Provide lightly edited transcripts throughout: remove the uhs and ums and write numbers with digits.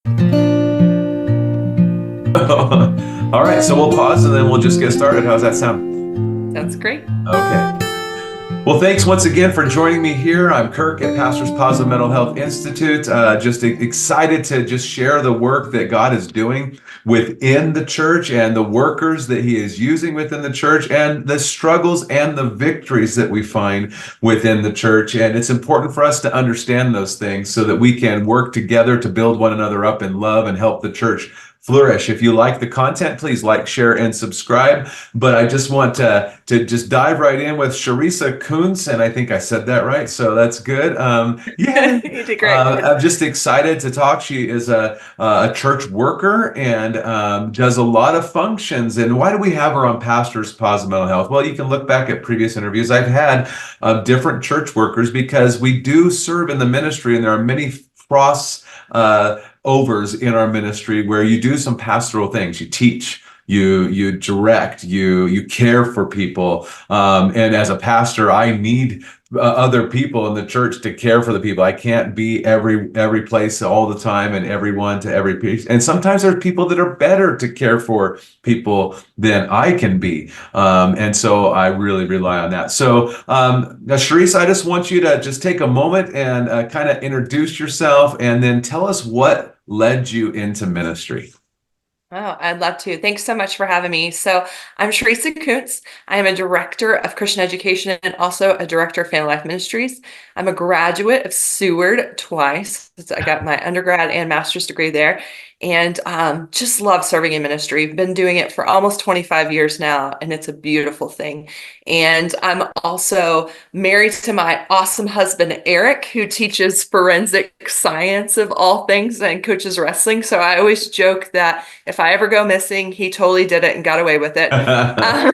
All right, so we'll pause and then we'll just get started. How's that sound? Sounds great. Okay. Well, thanks once again for joining me here. I'm Kirk at Pastors Positive Mental Health Institute. Just excited to just share the work that God is doing within the church and the workers that He is using within the church and the struggles and the victories that we find within the church. And it's important for us to understand those things so that we can work together to build one another up in love and help the church flourish. If you like the content, please like, share, and subscribe. But I just want to just dive right in with Charessa Koontz, and I think I said that right, so that's good. Yeah, You did great. I'm just excited to talk. She is a church worker and does a lot of functions. And why do we have her on Pastors Positive Mental Health? Well, you can look back at previous interviews I've had of different church workers because we do serve in the ministry, and there are many cross overs in our ministry where you do some pastoral things. You teach, you direct, you care for people. And as a pastor, I need other people in the church to care for the people. I can't be every place all the time and everyone to every piece. And sometimes there are people that are better to care for people than I can be. And so I really rely on that. So now, Charisse, I just want you to just take a moment and kind of introduce yourself and then tell us what led you into ministry. Oh, I'd love to. Thanks so much for having me. So I'm Charessa Koontz. I am a director of Christian education and also a director of Family Life Ministries. I'm a graduate of Seward twice. So I got my undergrad and master's degree there, and just love serving in ministry. Been doing it for almost 25 years now, and it's a beautiful thing. And I'm also married to my awesome husband, Eric, who teaches forensic science of all things and coaches wrestling. So I always joke that if I ever go missing, he totally did it and got away with it. Um,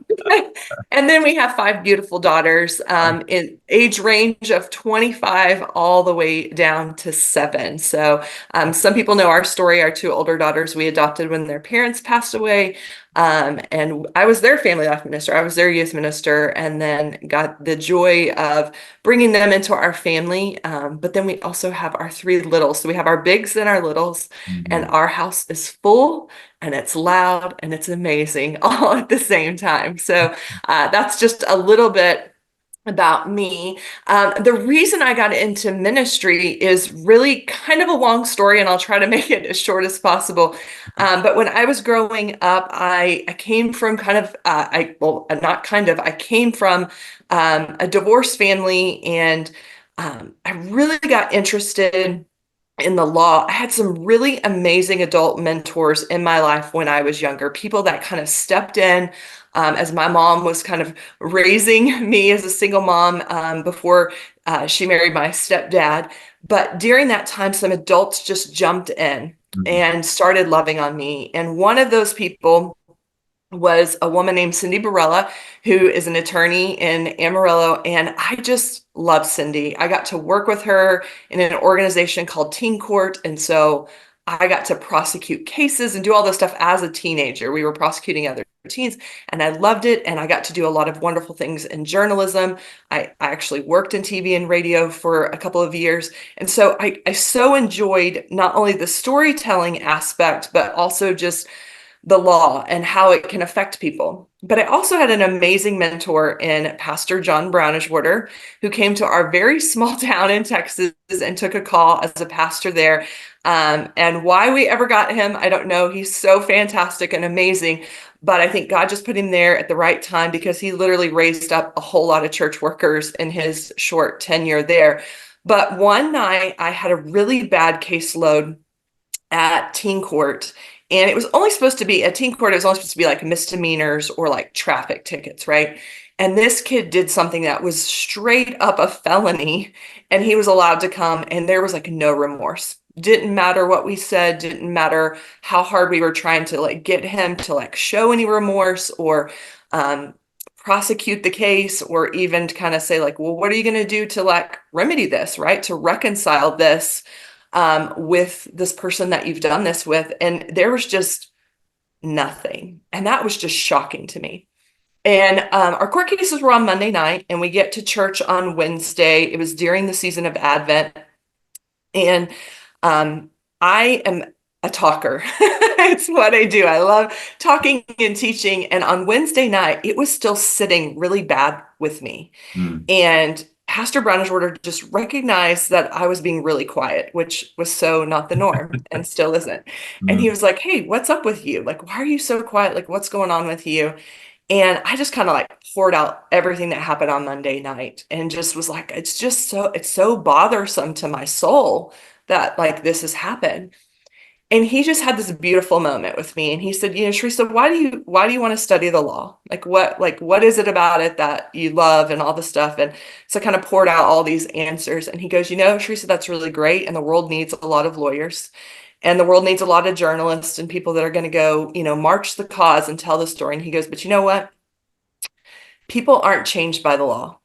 and then we have five beautiful daughters in age range of 25 all the way down to 7. So some people know our story. Our two older daughters we adopted when their parents passed away. And I was their family life minister. I was their youth minister, and then got the joy of bringing them into our family. But then we also have our three littles. So we have our bigs and our littles, and Mhm. our house is full and it's loud and it's amazing all at the same time. So that's just a little bit about me. The reason I got into ministry is really kind of a long story, and I'll try to make it as short as possible. But when I was growing up, I came from kind of, not kind of, I came from a divorced family, and I really got interested in the law. I had some really amazing adult mentors in my life when I was younger, people that kind of stepped in as my mom was kind of raising me as a single mom before she married my stepdad. But during that time, some adults just jumped in Mhm. and started loving on me. And one of those people was a woman named Cindy Barella, who is an attorney in Amarillo. And I just love Cindy. I got to work with her in an organization called Teen Court. And so I got to prosecute cases and do all this stuff as a teenager. We were prosecuting other teens, and I loved it. And I got to do a lot of wonderful things in journalism. I actually worked in TV and radio for a couple of years. And so I so enjoyed not only the storytelling aspect, but also just the law and how it can affect people. But I also had an amazing mentor in Pastor John Brownishwater, who came to our very small town in Texas and took a call as a pastor there. And why we ever got him, I don't know. He's so fantastic and amazing. But I think God just put him there at the right time because he literally raised up a whole lot of church workers in his short tenure there. But one night I had a really bad caseload at teen court. And it was only supposed to be at teen court, it was only supposed to be like misdemeanors or like traffic tickets, right? And this kid did something that was straight up a felony, and he was allowed to come, and there was like no remorse. Didn't matter what we said, didn't matter how hard we were trying to like get him to like show any remorse or um, prosecute the case, or even to kind of say like, well, what are you going to do to like remedy this, right? To reconcile this with this person that you've done this with. And there was just nothing. And that was just shocking to me. And our court cases were on Monday night, and we get to church on Wednesday. It was during the season of Advent. And um, I am a talker. It's what I do. I love talking and teaching. And on Wednesday night, it was still sitting really bad with me. Mm, And Pastor Brownish just recognized that I was being really quiet, which was so not the norm and still isn't. And he mm, was like, "Hey, what's up with you? Like, why are you so quiet? Like, what's going on with you?" And I just kind of like poured out everything that happened on Monday night and just was like, it's so bothersome to my soul that like this has happened. And he just had this beautiful moment with me. And he said, Charessa, why do you want to study the law? Like what is it about it that you love and all the stuff? And so I kind of poured out all these answers. And he goes, Charessa, that's really great. And the world needs a lot of lawyers. And the world needs a lot of journalists and people that are going to go, march the cause and tell the story. And he goes, but you know what? People aren't changed by the law.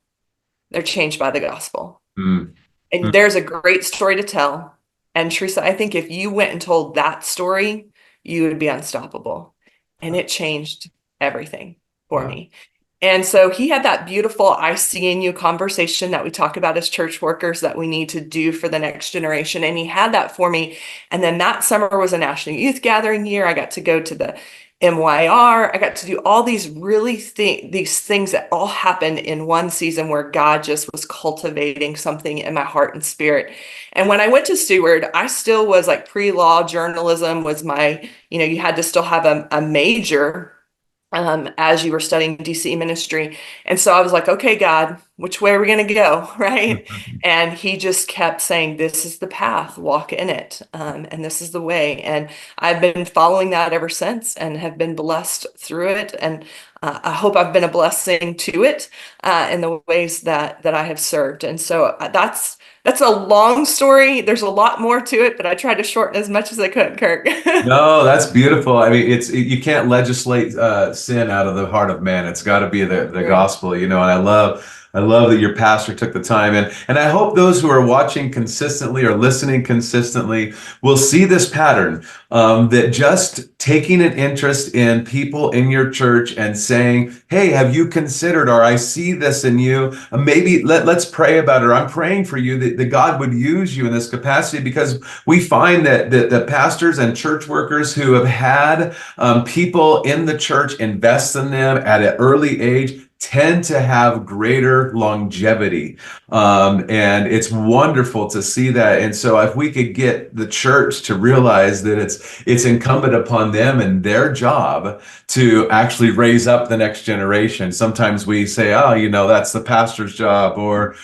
They're changed by the gospel. mm, And mm. there's a great story to tell. And Teresa, I think if you went and told that story, you would be unstoppable. And it changed everything for Wow. me. And so he had that beautiful I see in you conversation that we talk about as church workers that we need to do for the next generation. And he had that for me. And then that summer was a National Youth Gathering year. I got to go to the MYR. I got to do all these these things that all happened in one season where God just was cultivating something in my heart and spirit. And when I went to Steward, I still was like pre-law journalism was my, you had to still have a major as you were studying DC ministry. And so I was like, okay, God, which way are we going to go? Right. And he just kept saying, this is the path, walk in it. And this is the way. And I've been following that ever since and have been blessed through it. And I hope I've been a blessing to it in the ways that I have served. And so that's a long story. There's a lot more to it, but I tried to shorten as much as I could, Kirk. No, that's beautiful. I mean, you can't legislate sin out of the heart of man. It's got to be the True. gospel, And I love that your pastor took the time, and I hope those who are watching consistently or listening consistently will see this pattern, that just taking an interest in people in your church and saying, "Hey, have you considered?" Or "I see this in you. Maybe let's pray about it." Or "I'm praying for you that God would use you in this capacity," because we find that the pastors and church workers who have had people in the church invest in them at an early age tend to have greater longevity. And it's wonderful to see that. And so if we could get the church to realize that it's incumbent upon them and their job to actually raise up the next generation. Sometimes we say, "Oh, that's the pastor's job," or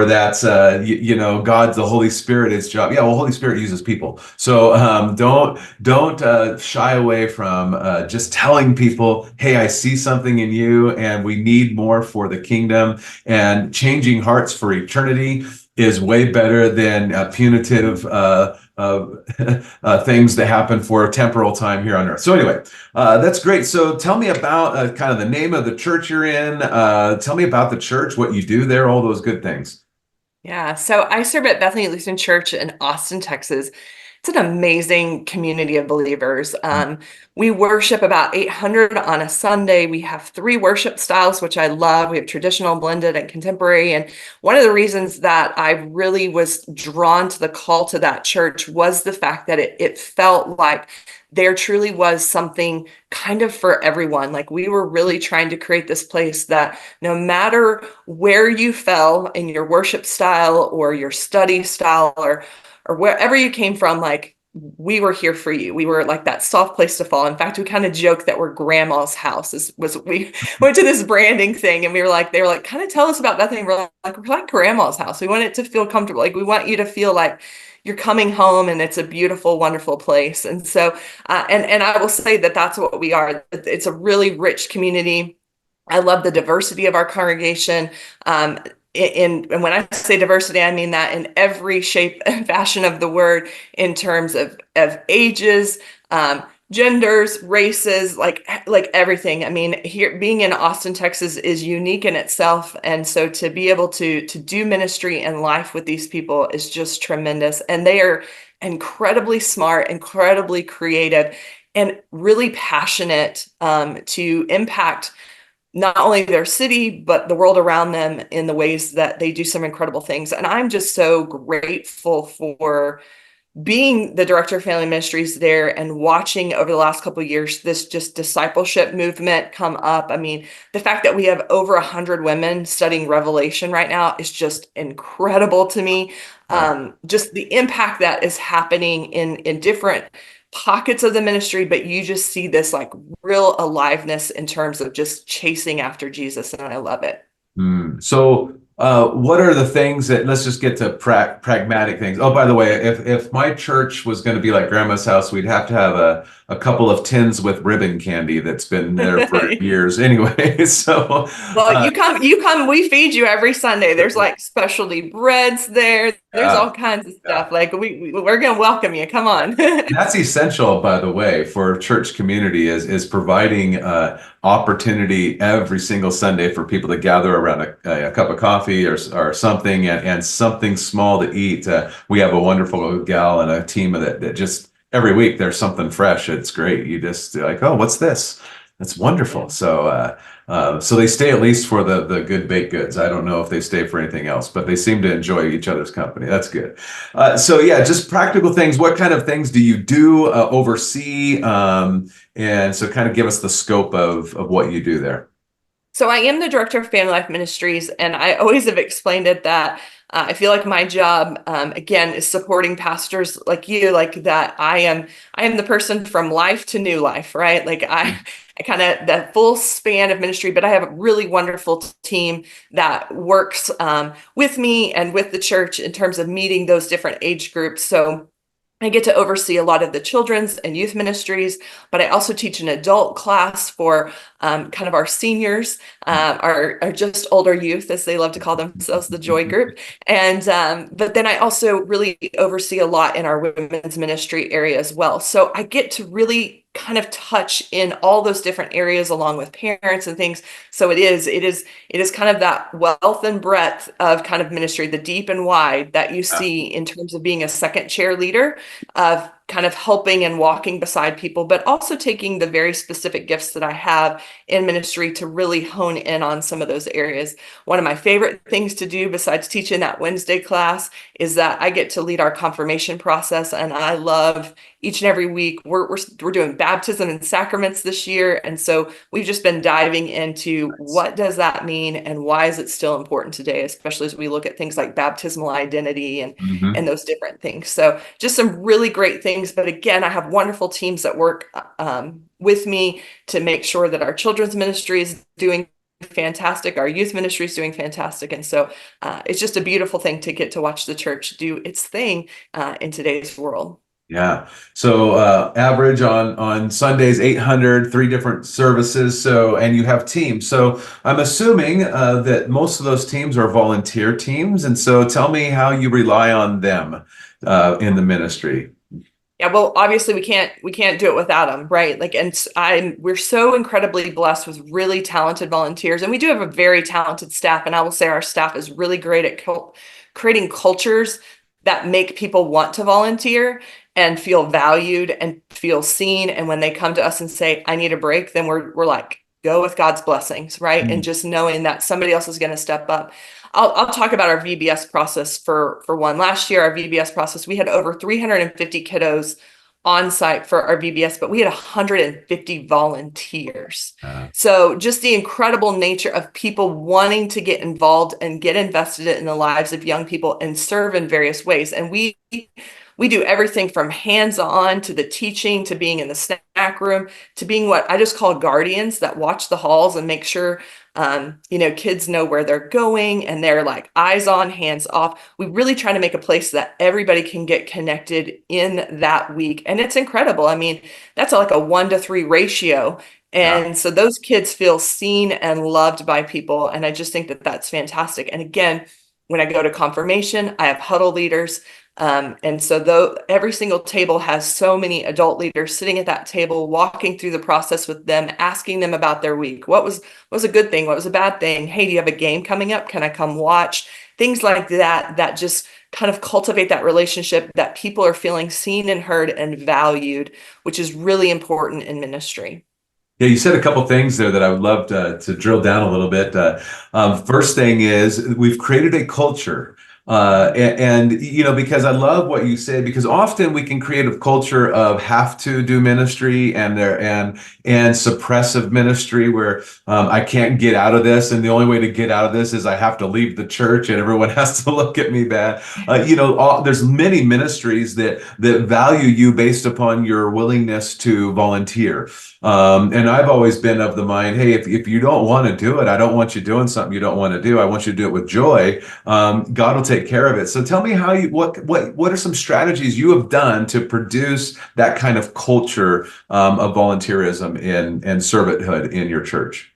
that's God's, the Holy Spirit's job. Yeah, well, Holy Spirit uses people. So don't shy away from just telling people, "Hey, I see something in you, and we need more for the kingdom." And changing hearts for eternity is way better than punitive things that happen for a temporal time here on earth. So anyway, that's great. So tell me about kind of the name of the church you're in. Tell me about the church, what you do there, all those good things. Yeah, so I serve at Bethany Lutheran Church in Austin, Texas. It's an amazing community of believers. We worship about 800 on a Sunday. We have three worship styles, which I love. We have traditional, blended, and contemporary. And one of the reasons that I really was drawn to the call to that church was the fact that it felt like there truly was something kind of for everyone. Like we were really trying to create this place that no matter where you fell in your worship style or your study style or wherever you came from, like we were here for you. We were like that soft place to fall. In fact, we kind of joked that we're grandma's house. We went to this branding thing and they were like, kind of tell us about Bethany. We're like grandma's house. We want it to feel comfortable. Like we want you to feel like you're coming home and it's a beautiful, wonderful place. And so, and I will say that that's what we are. It's a really rich community. I love the diversity of our congregation. And when I say diversity, I mean that in every shape and fashion of the word, in terms of ages, genders, races, like everything. I mean, here being in Austin, Texas is unique in itself. And so to be able to do ministry and life with these people is just tremendous. And they are incredibly smart, incredibly creative, and really passionate to impact not only their city, but the world around them in the ways that they do some incredible things. And I'm just so grateful for being the director of family ministries there and watching over the last couple of years this just discipleship movement come up. I mean, the fact that we have over 100 women studying Revelation right now is just incredible to me. Yeah. Just the impact that is happening in different pockets of the ministry, but you just see this like real aliveness in terms of just chasing after Jesus, and I love it. So, what are the things that, let's just get to pragmatic things. Oh, by the way, if my church was going to be like grandma's house, we'd have to have a couple of tins with ribbon candy that's been there for years anyway. So, Well, you come, we feed you every Sunday. There's like specialty breads there. There's yeah, all kinds of yeah. stuff. Like we're gonna welcome you. Come on. That's essential, by the way, for church community is providing opportunity every single Sunday for people to gather around a cup of coffee or something and something small to eat. We have a wonderful gal and a team that just every week there's something fresh. It's great. You just like, oh, what's this? That's wonderful. So they stay at least for the good baked goods. I don't know if they stay for anything else, but they seem to enjoy each other's company. That's good. So yeah, just practical things. What kind of things do you do, oversee? And so kind of give us the scope of what you do there. So I am the director of Family Life Ministries, and I always have explained it that I feel like my job, again, is supporting pastors like you, like that. I am the person from life to new life, right? Like I kind of that full span of ministry, but I have a really wonderful team that works with me and with the church in terms of meeting those different age groups. So I get to oversee a lot of the children's and youth ministries, but I also teach an adult class for kind of our seniors, our just older youth, as they love to call themselves, the Joy Group. And but then I also really oversee a lot in our women's ministry area as well. So I get to really kind of touch in all those different areas along with parents and things. So it is kind of that wealth and breadth of kind of ministry, the deep and wide that you see in terms of being a second chair leader, of kind of helping and walking beside people, but also taking the very specific gifts that I have in ministry to really hone in on some of those areas. One of my favorite things to do besides teaching that Wednesday class is that I get to lead our confirmation process, and I love each and every week. We're doing baptism and sacraments this year, and so we've just been diving into what does that mean and why is it still important today, especially as we look at things like baptismal identity Mhm. and those different things. So just some really great things. But again, I have wonderful teams that work with me to make sure that our children's ministry is doing fantastic, our youth ministry is doing fantastic, and so it's just a beautiful thing to get to watch the church do its thing in today's world. Yeah. So average on Sundays, 800, three different services. So, and you have teams. So I'm assuming that most of those teams are volunteer teams. And so tell me how you rely on them in the ministry. Yeah, well, obviously we can't do it without them, right? Like, and we're so incredibly blessed with really talented volunteers, and we do have a very talented staff. And I will say our staff is really great at creating cultures that make people want to volunteer and feel valued and feel seen. And when they come to us and say, "I need a break," then we're like, go with God's blessings, right? And just knowing that somebody else is going to step up. I'll talk about our VBS process for one. Last year, our VBS process, we had over 350 kiddos on site for our VBS, but we had 150 volunteers. Uh, So just the incredible nature of people wanting to get involved and get invested in the lives of young people and serve in various ways. And we do everything from hands-on to the teaching, to being in the snack room, to being what I just call guardians that watch the halls and make sure kids know where they're going and they're like eyes on, hands off. We really try to make a place that everybody can get connected in that week. And it's incredible. I mean, that's like a 1-to-3 ratio. yeah. And so those kids feel seen and loved by people. And I just think that that's fantastic. And again, when I go to confirmation, I have huddle leaders. And so though every single table has so many adult leaders sitting at that table, walking through the process with them, asking them about their week. What was a good thing? What was a bad thing? Hey, do you have a game coming up? Can I come watch? Things like that just kind of cultivate that relationship that people are feeling seen and heard and valued, which is really important in ministry. Yeah, you said a couple things there that I would love to drill down a little bit. First thing is we've created a culture Because I love what you say, because often we can create a culture of have to do ministry and suppressive ministry where I can't get out of this, and the only way to get out of this is I have to leave the church, and everyone has to look at me bad. There's many ministries that value you based upon your willingness to volunteer. And I've always been of the mind, hey, if you don't want to do it, I don't want you doing something you don't want to do. I want you to do it with joy. God will take care of it. So tell me what are some strategies you have done to produce that kind of culture of volunteerism and servanthood in your church?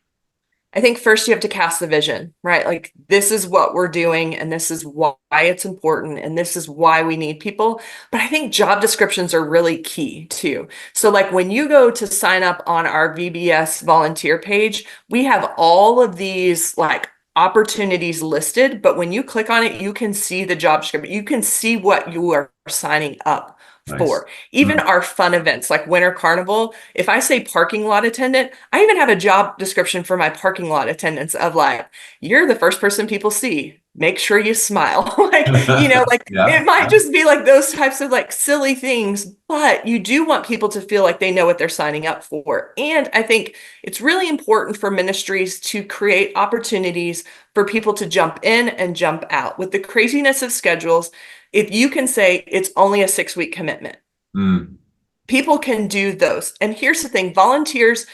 I think first you have to cast the vision, right? Like, this is what we're doing, and this is why it's important, and this is why we need people. But I think job descriptions are really key too. So, like, when you go to sign up on our VBS volunteer page, we have all of these like opportunities listed. But when you click on it, you can see the job description, you can see what you are signing up Nice. for. Even our fun events like Winter Carnival, if I say parking lot attendant, I even have a job description for my parking lot attendants of like, you're the first person people see. Make sure you smile. Like, like Yeah. it might just be like those types of like silly things, but you do want people to feel like they know what they're signing up for. And I think it's really important for ministries to create opportunities for people to jump in and jump out. With the craziness of schedules, if you can say it's only a 6-week commitment, Mm. people can do those. And here's the thing, volunteers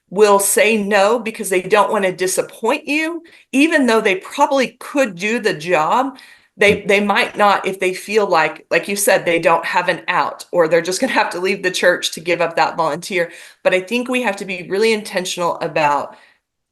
will say no because they don't want to disappoint you, even though they probably could do the job. They might not, if they feel like you said, they don't have an out, or they're just going to have to leave the church to give up that volunteer. But I think we have to be really intentional about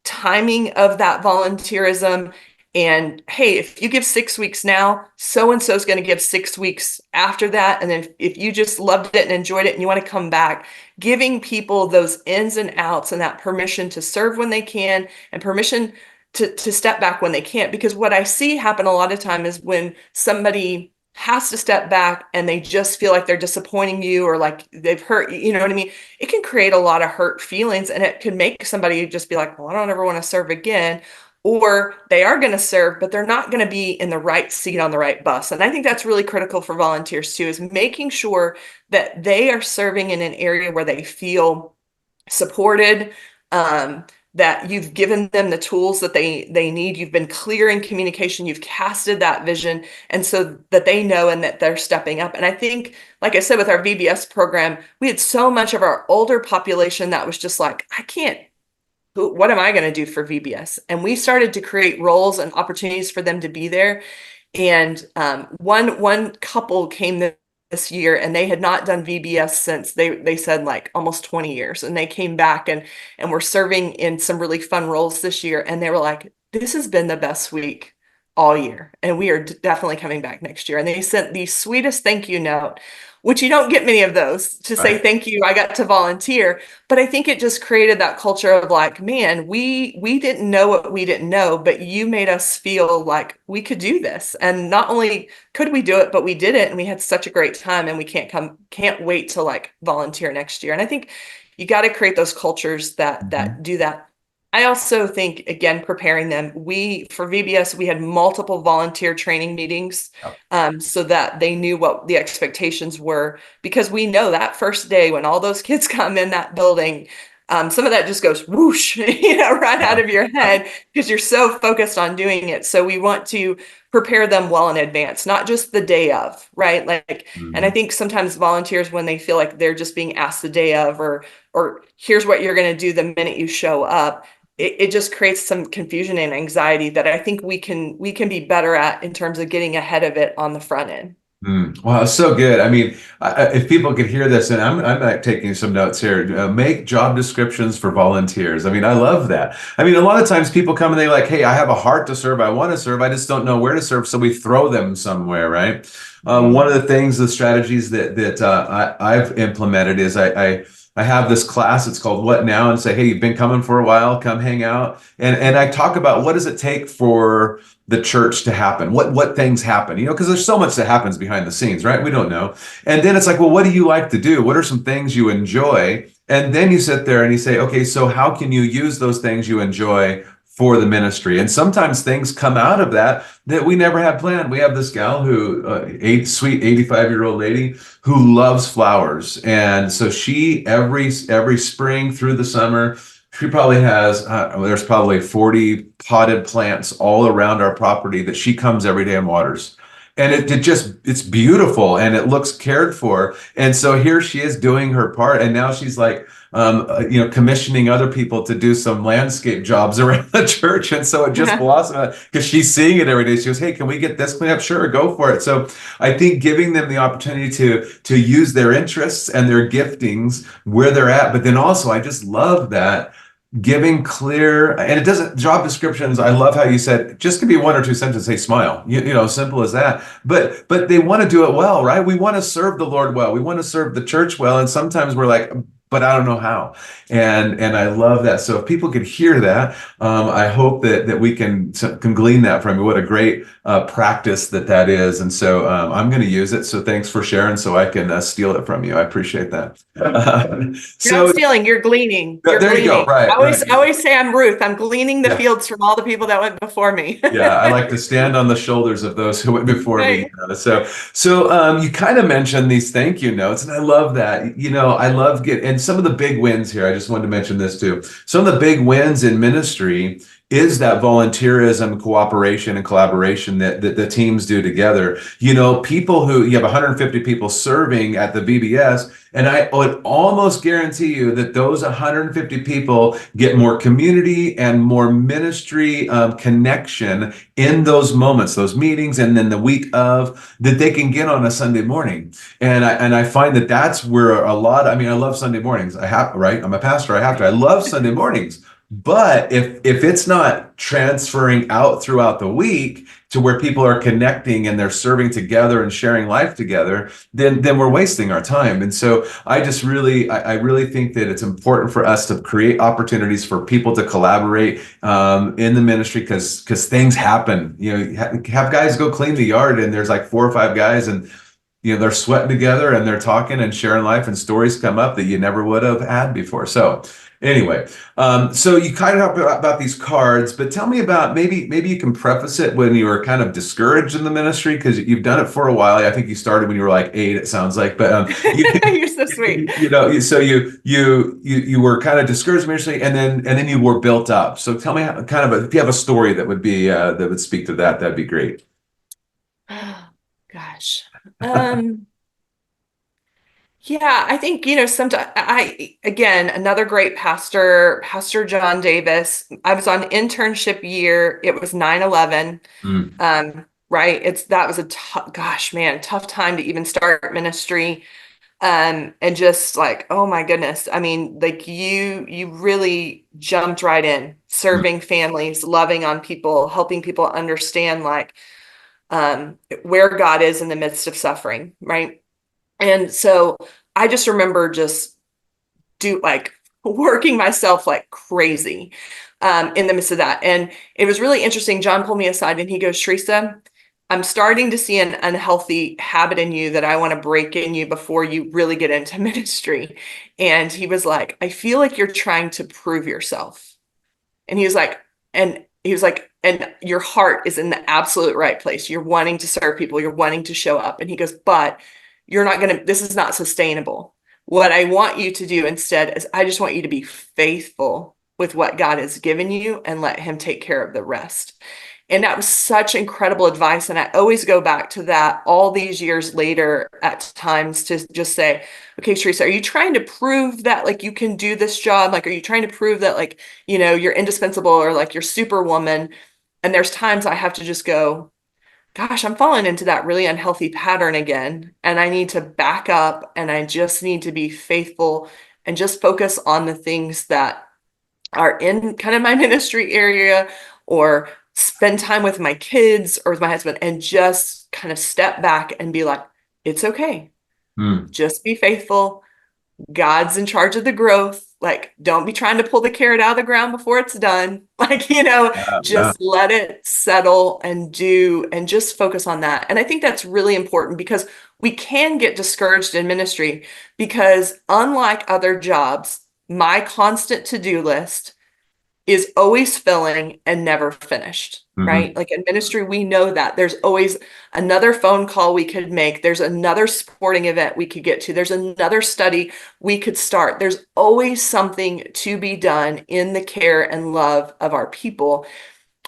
timing of that volunteerism. And hey, if you give 6 weeks now, so and so is going to give 6 weeks after that. And then if you just loved it and enjoyed it and you want to come back, giving people those ins and outs and that permission to serve when they can and permission to step back when they can't. Because what I see happen a lot of time is when somebody has to step back and they just feel like they're disappointing you, or like they've hurt, you know what I mean? It can create a lot of hurt feelings, and it could make somebody just be like, well, I don't ever want to serve again. Or they are going to serve, but they're not going to be in the right seat on the right bus. And I think that's really critical for volunteers too, is making sure that they are serving in an area where they feel supported, that you've given them the tools that they need. You've been clear in communication. You've casted that vision, and so that they know and that they're stepping up. And I think, like I said, with our VBS program, we had so much of our older population that was just like, I can't, what am I going to do for VBS? And we started to create roles and opportunities for them to be there. And one couple came this year, and they had not done VBS since they said like almost 20 years. And they came back and were serving in some really fun roles this year. And they were like, this has been the best week all year, and we are definitely coming back next year. And they sent the sweetest thank you note, which you don't get many of those, to say thank you, I got to volunteer. But I think it just created that culture of like, man, we didn't know what we didn't know, but you made us feel like we could do this. And not only could we do it, but we did it, and we had such a great time, and we can't wait to like volunteer next year. And I think you got to create those cultures that do that. I also think, again, preparing them. For VBS, we had multiple volunteer training meetings, so that they knew what the expectations were, because we know that first day when all those kids come in that building, some of that just goes whoosh, right out of your head, because you're so focused on doing it. So we want to prepare them well in advance, not just the day of, right? Like, and I think sometimes volunteers, when they feel like they're just being asked the day of, or here's what you're going to do the minute you show up, it just creates some confusion and anxiety that I think we can be better at in terms of getting ahead of it on the front end. Wow, it's so good. I mean, if people could hear this, and I'm like taking some notes here, make job descriptions for volunteers. I mean, I love that. I mean, a lot of times people come and they're like, hey, I have a heart to serve. I want to serve. I just don't know where to serve. So we throw them somewhere, right? One of the strategies that I've implemented is I have this class. It's called What Now, and say, hey, you've been coming for a while, come hang out. And I talk about what does it take for the church to happen? What things happen? Because there's so much that happens behind the scenes, right? We don't know. And then it's like, well, what do you like to do? What are some things you enjoy? And then you sit there and you say, okay, so how can you use those things you enjoy for the ministry. And sometimes things come out of that we never had planned. We have this gal who, sweet 85-year-old lady who loves flowers. And so she, every spring through the summer, she probably has, there's probably 40 potted plants all around our property that she comes every day and waters. And it's beautiful and it looks cared for. And so here she is doing her part. And now she's like, commissioning other people to do some landscape jobs around the church. And so it just blossomed because she's seeing it every day. She goes, hey, can we get this cleaned up? Sure, go for it. So I think giving them the opportunity to use their interests and their giftings where they're at. But then also, I just love that giving clear, and it doesn't, job descriptions, I love how you said just can be one or two sentences, say smile, simple as that, but they want to do it well, right? We want to serve the Lord well, we want to serve the church well, and sometimes we're like, but I don't know how. And I love that. So if people could hear that, I hope that we can glean that from you. What a great practice that is. And so I'm going to use it. So thanks for sharing so I can steal it from you. I appreciate that. You're not stealing, you're gleaning. You're there gleaning. You go. Right. I always say I'm Ruth. I'm gleaning the fields from all the people that went before me. Yeah, I like to stand on the shoulders of those who went before me. So you kind of mentioned these thank you notes, and I love that. I love and some of the big wins here. I just wanted to mention this too. Some of the big wins in ministry is that volunteerism, cooperation, and collaboration that the teams do together. People who you have 150 people serving at the VBS, and I would almost guarantee you that those 150 people get more community and more ministry connection in those moments, those meetings, and then the week of that they can get on a Sunday morning. And I find that that's where I love Sunday mornings. I'm a pastor. I love Sunday mornings. But if it's not transferring out throughout the week to where people are connecting and they're serving together and sharing life together, then we're wasting our time. And so I really think that it's important for us to create opportunities for people to collaborate in the ministry because things happen. Have guys go clean the yard and there's like 4 or 5 guys and they're sweating together and they're talking and sharing life and stories come up that you never would have had before. So anyway, so you kind of talk about these cards, but tell me about maybe you can preface it when you were kind of discouraged in the ministry because you've done it for a while. I think you started when you were like 8, it sounds like, but you're so sweet. So you were kind of discouraged in ministry, and then you were built up. So tell me if you have a story that would be that would speak to that, that'd be great. Oh, gosh. Yeah, I think, sometimes again, another great pastor, Pastor John Davis. I was on internship year. It was 9/11. Right. That was a tough time to even start ministry. And just like, oh my goodness. I mean, like you really jumped right in serving families, loving on people, helping people understand like, where God is in the midst of suffering. Right. And so I just remember just working myself like crazy in the midst of that. And it was really interesting. John pulled me aside and he goes, Charessa, I'm starting to see an unhealthy habit in you that I want to break in you before you really get into ministry. And he was like, I feel like you're trying to prove yourself. And he was like, and your heart is in the absolute right place. You're wanting to serve people. You're wanting to show up. And he goes, but this is not sustainable. What I want you to do instead is I just want you to be faithful with what God has given you and let him take care of the rest. And that was such incredible advice. And I always go back to that all these years later at times to just say, okay, Charessa, are you trying to prove that like you can do this job? Like, are you trying to prove that like, you're indispensable or like you're superwoman? And there's times I have to just go, gosh, I'm falling into that really unhealthy pattern again. And I need to back up and I just need to be faithful and just focus on the things that are in kind of my ministry area or spend time with my kids or with my husband and just kind of step back and be like, it's okay. Just be faithful. God's in charge of the growth. Like, don't be trying to pull the carrot out of the ground before it's done. Like, let it settle and just focus on that. And I think that's really important because we can get discouraged in ministry because unlike other jobs, my constant to-do list is always filling and never finished, Hmm. right? Like in ministry, we know that there's always another phone call we could make. There's another sporting event we could get to. There's another study we could start. There's always something to be done in the care and love of our people.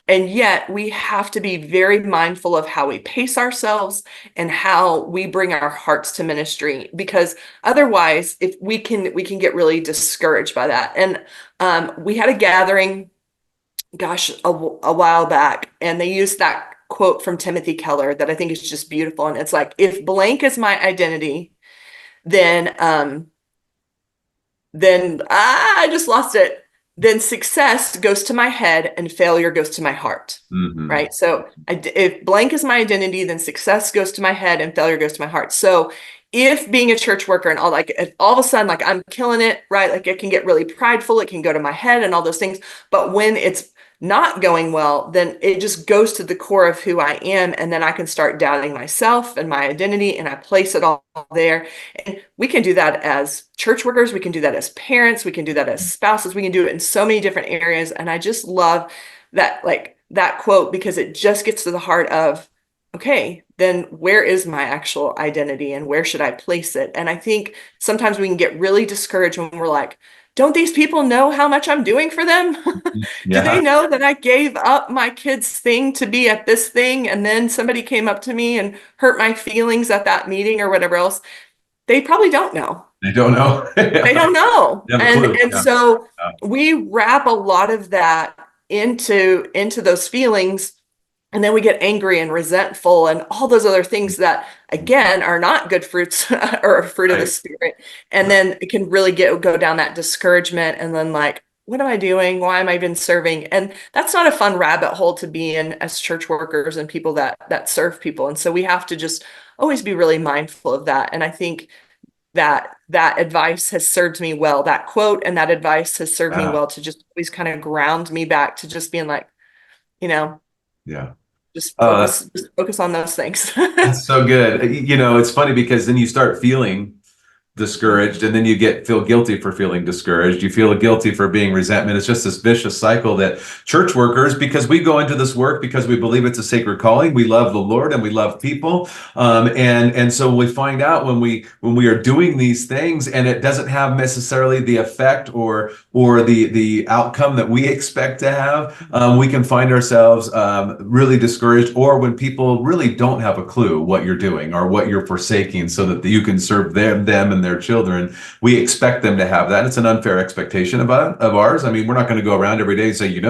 And yet we have to be very mindful of how we pace ourselves and how we bring our hearts to ministry, because otherwise, if we can get really discouraged by that. And we had a gathering, gosh, a while back, and they used that quote from Timothy Keller that I think is just beautiful. And it's like, if blank is my identity, then I just lost it. Then success goes to my head and failure goes to my heart. Hmm. Right. So if blank is my identity, then success goes to my head and failure goes to my heart. So if being a church worker and all, like, if all of a sudden, like, I'm killing it, right? Like, it can get really prideful. It can go to my head and all those things. But when it's not going well, then it just goes to the core of who I am. And then I can start doubting myself and my identity, and I place it all there. And we can do that as church workers. We can do that as parents. We can do that as spouses. We can do it in so many different areas. And I just love that, like, that quote, because it just gets to the heart of, okay, then where is my actual identity and where should I place it? And I think sometimes we can get really discouraged when we're like, don't these people know how much I'm doing for them? Do they Yeah, know that I gave up my kid's thing to be at this thing? And then somebody came up to me and hurt my feelings at that meeting or whatever else. They probably don't know. they don't know. They Yeah. don't know. You have a And clue. and Yeah. so Yeah. we wrap a lot of that into those feelings, and then we get angry and resentful and all those other things that, again, are not good fruits or a fruit of the Right. spirit. And then it can really go down that discouragement, and then, like, what am I doing? Why am I even serving? And that's not a fun rabbit hole to be in as church workers and people that serve people. And so we have to just always be really mindful of that. And I think that advice has served me well. That quote and that advice has served me Yeah. well to just always kind of ground me back to just being like, you know, Yeah. just Oh, focus on those things. that's so good. You know, it's funny because then you start feeling discouraged, and then you feel guilty for feeling discouraged. You feel guilty for being resentment. It's just this vicious cycle that church workers, because we go into this work because we believe it's a sacred calling, we love the Lord and we love people, and so we find out when we are doing these things and it doesn't have necessarily the effect or the outcome that we expect to have, we can find ourselves really discouraged, or when people really don't have a clue what you're doing or what you're forsaking so that you can serve them and their children. We expect them to have that. It's an unfair expectation of ours. I mean, we're not going to go around every day and say,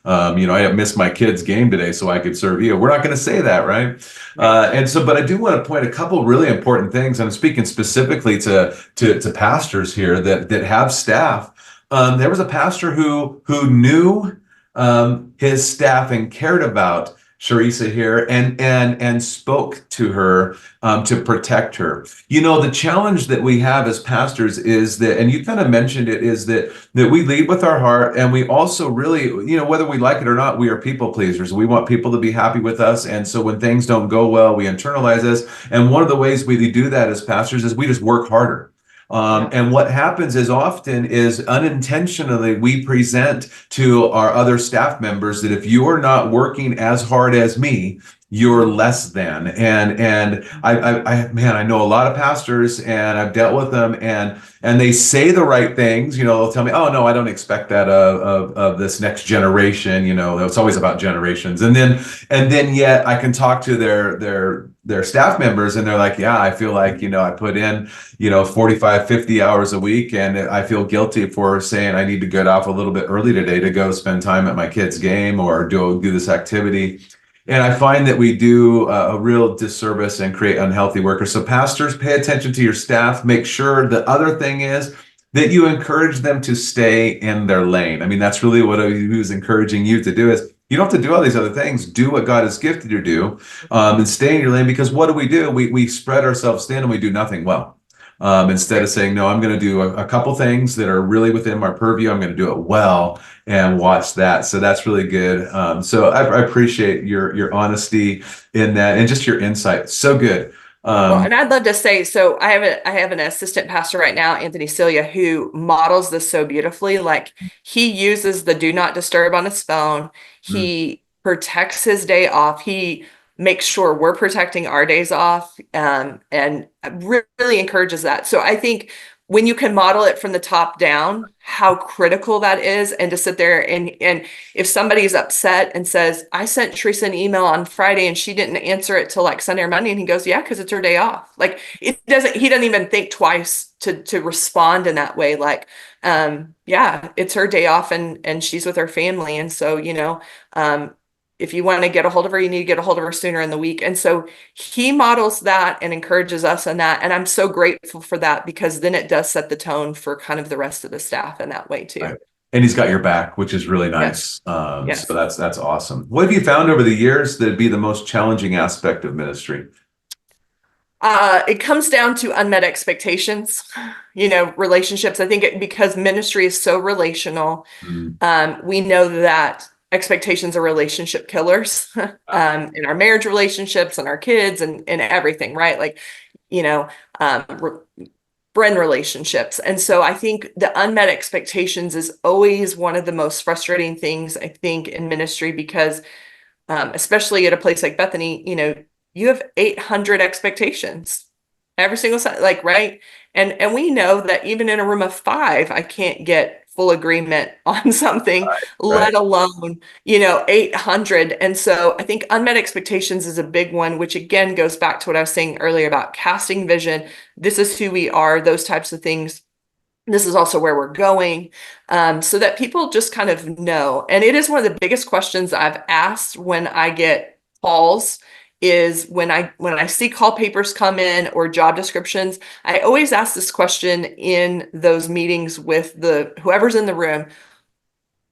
I missed my kid's game today so I could serve you. We're not going to say that, right? And so, but I do want to point a couple really important things. I'm speaking specifically to pastors here that have staff. There was a pastor who knew his staff and cared about Charessa here, and spoke to her to protect her. You know, the challenge that we have as pastors is that, and you kind of mentioned it, is that we lead with our heart, and we also really, whether we like it or not, we are people pleasers. We want people to be happy with us, and so when things don't go well, we internalize this. And one of the ways we do that as pastors is we just work harder. And what happens is often is unintentionally we present to our other staff members that if you're not working as hard as me, you're less than. And I know a lot of pastors, and I've dealt with them, and they say the right things. They'll tell me, oh no, I don't expect that of this next generation. It's always about generations. And then yet I can talk to their staff members, and they're like, yeah, I feel like, I put in 45, 50 hours a week, and I feel guilty for saying I need to get off a little bit early today to go spend time at my kid's game or do this activity. And I find that we do a real disservice and create unhealthy workers. So pastors, pay attention to your staff. Make sure the other thing is that you encourage them to stay in their lane. I mean, that's really what he was encouraging you to do, is you don't have to do all these other things. Do what God has gifted you to do, and stay in your lane. Because what do? We spread ourselves thin and we do nothing well. Instead of saying, no, I'm going to do a couple things that are really within my purview. I'm going to do it well and watch that. So that's really good. So I appreciate your honesty in that and just your insight. So good. Well, and I'd love to say, so I have an assistant pastor right now, Anthony Celia, who models this so beautifully. Like he uses the do not disturb on his phone. Mm, He protects his day off. He makes sure we're protecting our days off, and really encourages that. So I think when you can model it from the top down, how critical that is, and to sit there and if somebody's upset and says, I sent Teresa an email on Friday and she didn't answer it till like Sunday or Monday, and he goes, yeah, because it's her day off. Like he doesn't even think twice to respond in that way. Like, yeah, it's her day off and she's with her family. And so, if you want to get a hold of her, you need to get a hold of her sooner in the week. And so he models that and encourages us in that. And I'm so grateful for that, because then it does set the tone for kind of the rest of the staff in that way too. right. And he's got your back, which is really Yes. nice. Yes. So that's awesome. What have you found over the years that'd be the most challenging aspect of ministry? It comes down to unmet expectations, relationships. I think because ministry is so relational, Mm, we know that expectations are relationship killers, in our marriage relationships and our kids and everything, right? Like, you know, friend relationships. And so I think the unmet expectations is always one of the most frustrating things, I think, in ministry, because especially at a place like Bethany, you have 800 expectations every single time, like, right? And we know that even in a room of 5, I can't get full agreement on something, right. let alone, 800. And so I think unmet expectations is a big one, which again goes back to what I was saying earlier about casting vision. This is who we are, those types of things. This is also where we're going, so that people just kind of know. And it is one of the biggest questions I've asked when I get calls, is when I see call papers come in or job descriptions, I always ask this question in those meetings with whoever's in the room.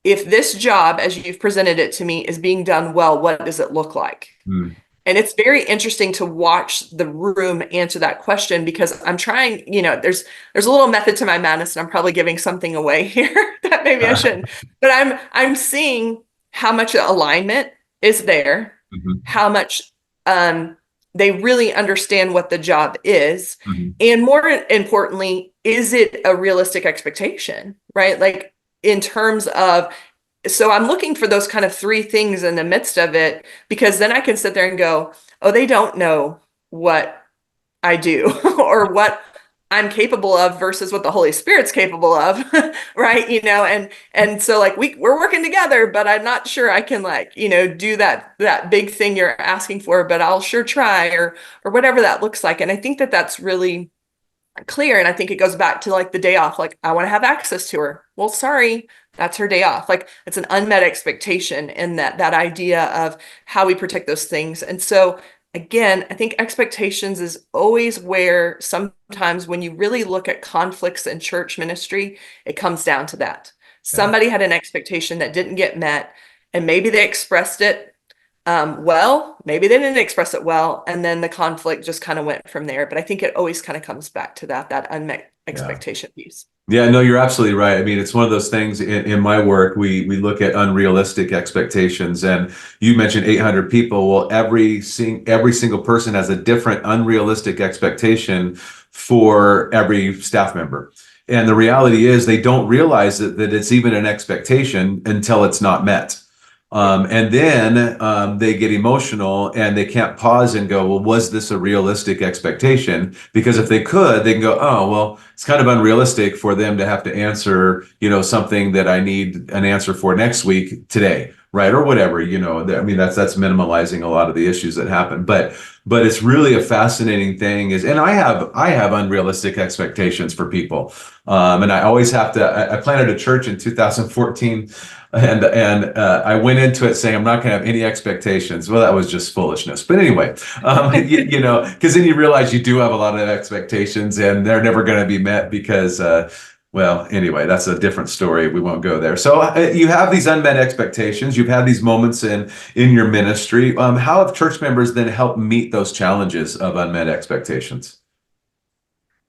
If this job, as you've presented it to me, is being done well, what does it look like? Mm, And it's very interesting to watch the room answer that question, because I'm trying, there's a little method to my madness, and I'm probably giving something away here that maybe I shouldn't. But I'm seeing how much alignment is there, mhm, how much they really understand what the job is, mhm. and more importantly, is it a realistic expectation, right? Like in terms of, so I'm looking for those kind of 3 things in the midst of it, because then I can sit there and go, oh, they don't know what I do or what I'm capable of versus what the Holy Spirit's capable of, right? And so like we're working together, but I'm not sure I can, like, do that big thing you're asking for, but I'll sure try, or whatever that looks like. And I think that that's really clear. And I think it goes back to like the day off. Like, I want to have access to her. Well, sorry, that's her day off. Like, it's an unmet expectation, and that idea of how we protect those things. And so again, I think expectations is always where sometimes when you really look at conflicts in church ministry, it comes down to that. Yeah. Somebody had an expectation that didn't get met, and maybe they expressed it well, maybe they didn't express it well, and then the conflict just kind of went from there. But I think it always kind of comes back to that unmet Yeah. expectation piece. Yeah, no, you're absolutely right. I mean, it's one of those things in my work, we look at unrealistic expectations, and you mentioned 800 people. Well, every single person has a different unrealistic expectation for every staff member. And the reality is they don't realize that it's even an expectation until it's not met. And then they get emotional and they can't pause and go, well, was this a realistic expectation? Because if they could, they can go, oh, well, it's kind of unrealistic for them to have to answer, something that I need an answer for next week today, right? Or whatever, I mean, that's minimalizing a lot of the issues that happen. But it's really a fascinating thing and I have unrealistic expectations for people. And I always have to, I planted a church in 2014. And I went into it saying I'm not going to have any expectations. Well, that was just foolishness. But anyway, because then you realize you do have a lot of expectations, and they're never going to be met because, well, anyway, that's a different story. We won't go there. So you have these unmet expectations. You've had these moments in your ministry. How have church members then helped meet those challenges of unmet expectations?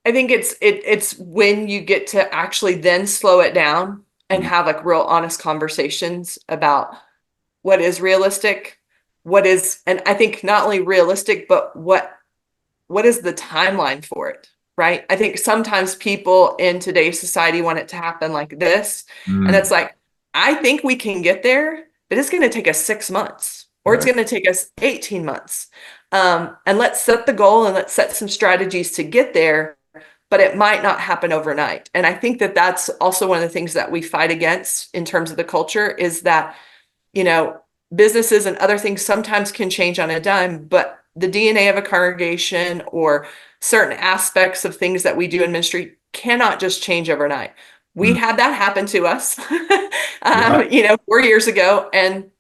I think it's when you get to actually then slow it down and have like real honest conversations about what is realistic, and I think not only realistic, but what what is the timeline for it? Right. I think sometimes people in today's society want it to happen like this. And Mm, it's like, I think we can get there, but it's going to take us 6 months or it's right. going to take us 18 months. And let's set the goal and let's set some strategies to get there, but it might not happen overnight. And I think that that's also one of the things that we fight against in terms of the culture is that, you know, businesses and other things sometimes can change on a dime, but the DNA of a congregation or certain aspects of things that we do in ministry cannot just change overnight. We Mm, had that happen to us, yeah. 4 years ago, and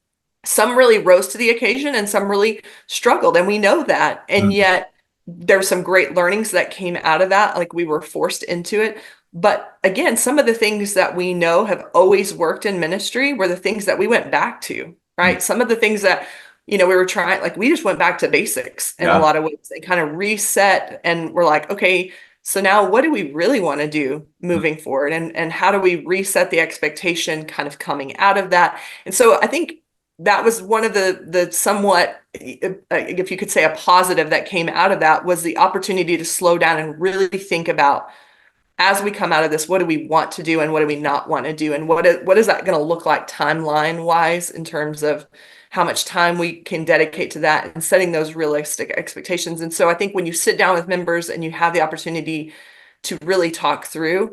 some really rose to the occasion and some really struggled. And we know that. And Mm, yet there's some great learnings that came out of that. Like we were forced into it. But again, some of the things that we know have always worked in ministry were the things that we went back to, mm, right? Some of the things that, we were trying, like we just went back to basics in a yeah. lot of ways and kind of reset. And we're like, okay, so now what do we really want to do Mm, moving forward? And how do we reset the expectation kind of coming out of that? And so I think that was one of the somewhat, if you could say, a positive that came out of that was the opportunity to slow down and really think about, as we come out of this, what do we want to do and what do we not want to do, and what is that going to look like timeline wise in terms of how much time we can dedicate to that and setting those realistic expectations. And so I think when you sit down with members and you have the opportunity to really talk through,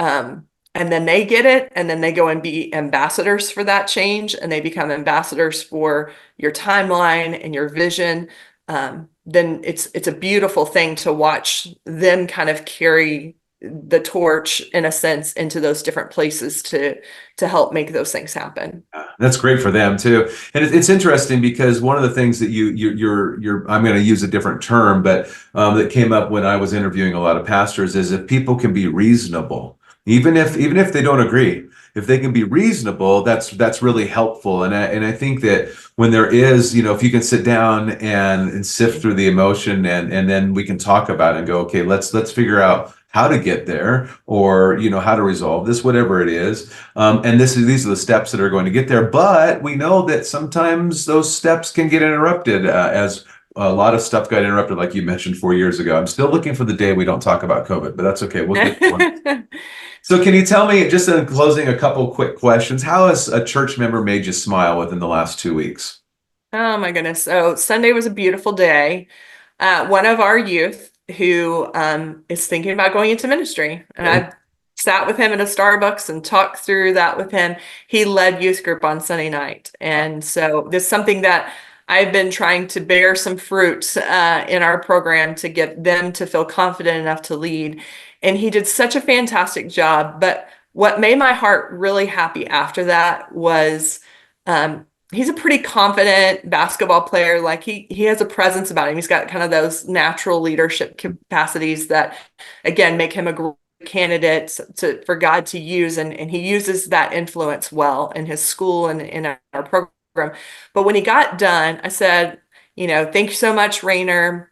and then they get it, and then they go and be ambassadors for that change, and they become ambassadors for your timeline and your vision. Then it's a beautiful thing to watch them kind of carry the torch, in a sense, into those different places to help make those things happen. That's great for them too. And it's interesting because one of the things that you're I'm going to use a different term, but that came up when I was interviewing a lot of pastors is if people can be reasonable, even if they don't agree, if they can be reasonable, that's really helpful. And I think that when there is, if you can sit down and sift through the emotion and then we can talk about it and go, okay, let's figure out how to get there, or how to resolve this, whatever it is. And these are the steps that are going to get there. But we know that sometimes those steps can get interrupted, as a lot of stuff got interrupted, like you mentioned 4 years ago. I'm still looking for the day we don't talk about COVID, but that's okay. We'll get to one. So can you tell me, just in closing, a couple quick questions? How has a church member made you smile within the last 2 weeks? Oh my goodness. So Sunday was a beautiful day. One of our youth who is thinking about going into ministry, and Okay. I sat with him at a Starbucks and talked through that with him. He led youth group on Sunday night. And so this is something that I've been trying to bear some fruit in our program to get them to feel confident enough to lead. And he did such a fantastic job. But what made my heart really happy after that was he's a pretty confident basketball player. Like he has a presence about him. He's got kind of those natural leadership capacities that, again, make him a great candidate for God to use. And he uses that influence well in his school and in our program. But when he got done, I said, thank you so much, Rainer,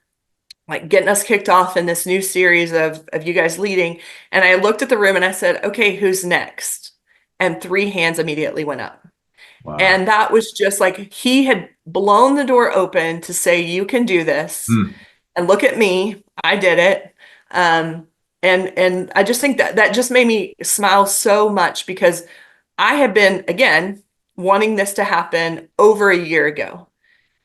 like getting us kicked off in this new series of you guys leading. And I looked at the room and I said, okay, who's next? And 3 hands immediately went up. Wow. And that was just like he had blown the door open to say, you can do this. Hmm. And look at me, I did it. And I just think that just made me smile so much because I had been, again, wanting this to happen over a year ago.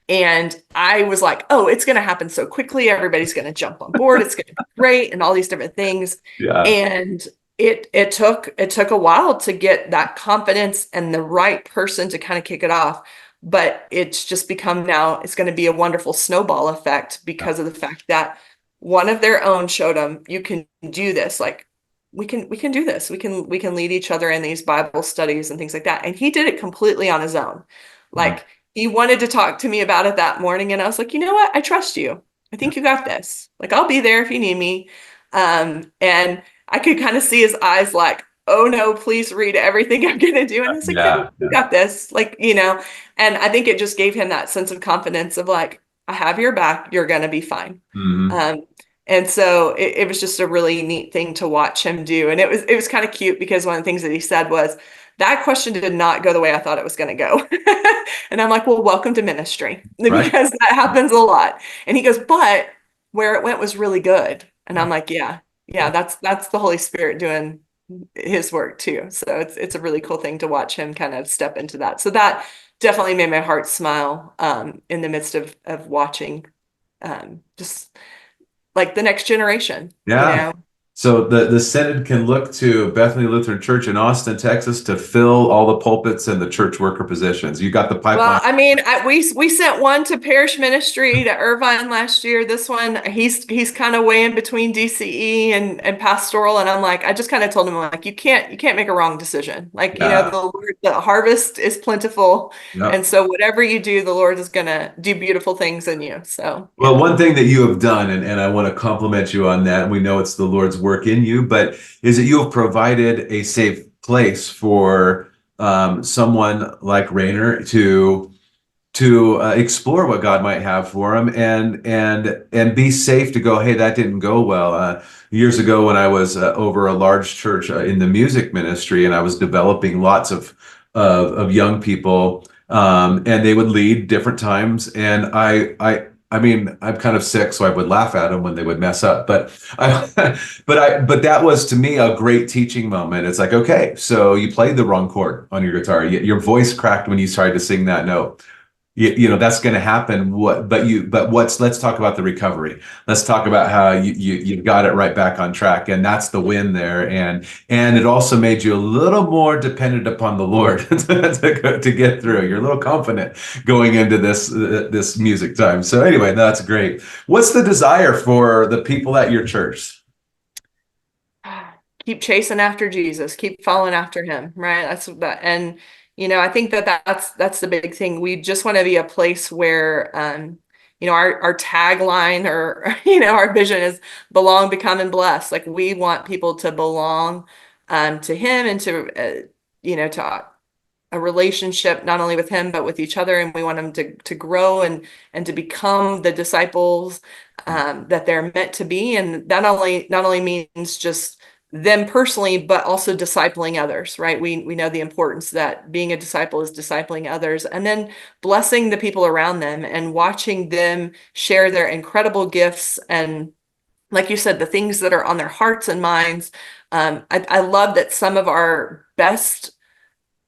And I was like, oh, it's going to happen so quickly. Everybody's going to jump on board. It's going to be great and all these different things. Yeah. And it took a while to get that confidence and the right person to kind of kick it off. But it's just become now, it's going to be a wonderful snowball effect because of the fact that one of their own showed them, you can do this. Like we can do this. We can lead each other in these Bible studies and things like that. And he did it completely on his own. Mm. Like he wanted to talk to me about it that morning. And I was like, you know what? I trust you. I think you got this. Like, I'll be there if you need me. And I could kind of see his eyes like, oh no, please read everything I'm going to do. And I was like, Yeah. no, you got this. Like, and I think it just gave him that sense of confidence of like, I have your back. You're going to be fine. Hmm. Um, and so it was just a really neat thing to watch him do. And it was kind of cute because one of the things that he said was, that question did not go the way I thought it was going to go. And I'm like, well, welcome to ministry Right. because that happens a lot. And he goes, but where it went was really good. And I'm like, yeah, that's the Holy Spirit doing his work too. So it's a really cool thing to watch him kind of step into that. So that definitely made my heart smile in the midst of watching just like the next generation, you Yeah. know. So the Synod can look to Bethany Lutheran Church in Austin, Texas to fill all the pulpits and the church worker positions. You got the pipeline. Well, I mean, we sent one to parish ministry to Irvine last year. This one, he's kind of way in between DCE and pastoral, and I'm like, I just kind of told him like, you can't make a wrong decision. Like, Yeah. the harvest is plentiful, and Yep. so whatever you do, the Lord is gonna do beautiful things in you. So Well, yeah. one thing that you have done, and I want to compliment you on that, and we know it's the Lord's work in you, but is that you have provided a safe place for someone like Rainer to explore what God might have for him and be safe to go, hey, that didn't go well. Years ago, when I was over a large church in the music ministry, and I was developing lots of young people, and they would lead different times, and I mean, I'm kind of sick, so I would laugh at them when they would mess up. But that was to me a great teaching moment. It's like, okay, so you played the wrong chord on your guitar. Your voice cracked when you tried to sing that note. That's going to happen. Let's talk about the recovery. Let's talk about how you got it right back on track, and that's the win there. And it also made you a little more dependent upon the Lord to get through. You're a little confident going into this music time. So anyway, that's great. What's the desire for the people at your church? Keep chasing after Jesus, keep following after him, right? That's that. And, I think that's the big thing. We just want to be a place where, our tagline or, our vision is belong, become, and bless. Like we want people to belong, to him and to a relationship, not only with him, but with each other. And we want them to grow and to become the disciples, that they're meant to be. And that not only means just them personally, but also discipling others, right? We know the importance that being a disciple is discipling others and then blessing the people around them and watching them share their incredible gifts and, like you said, the things that are on their hearts and minds. I love that some of our best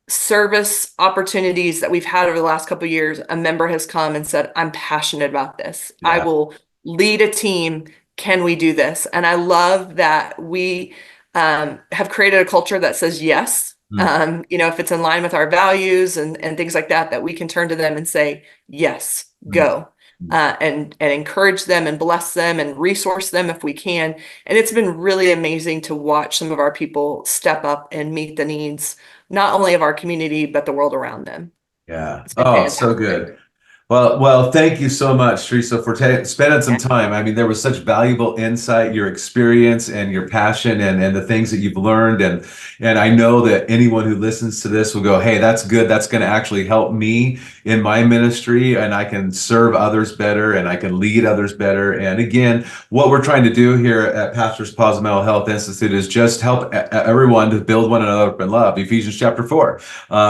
service opportunities that we've had over the last couple of years, a member has come and said, I'm passionate about this. I Yeah. will lead a team. Can we do this? And I love that we have created a culture that says yes. Mm. If it's in line with our values and things like that, that we can turn to them and say, yes, go. And encourage them and bless them and resource them if we can. And it's been really amazing to watch some of our people step up and meet the needs, not only of our community, but the world around them. Yeah. It's been Oh, so fantastic. good. Well, thank you so much, Teresa, for spending some Yeah. time. I mean, there was such valuable insight, your experience and your passion and the things that you've learned. And I know that anyone who listens to this will go, hey, that's good. That's going to actually help me in my ministry, and I can serve others better and I can lead others better. And again, what we're trying to do here at Pastors Pause Mental Health Institute is just help everyone to build one another up in love, Ephesians chapter 4,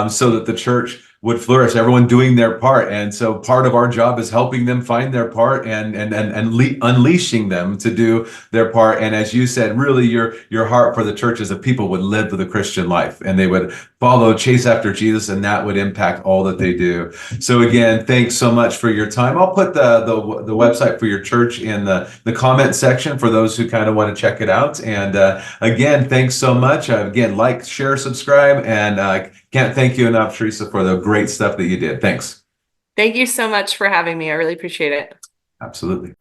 so that the church would flourish, everyone doing their part. And so part of our job is helping them find their part and unleashing them to do their part. And as you said, really your heart for the church is that people would live the Christian life and they would chase after Jesus, and that would impact all that they do. So again, thanks so much for your time. I'll put the website for your church in the comment section for those who kind of want to check it out. And again, thanks so much. Again, like, share, subscribe, and can't thank you enough, Teresa, for the great stuff that you did. Thanks. Thank you so much for having me. I really appreciate it. Absolutely.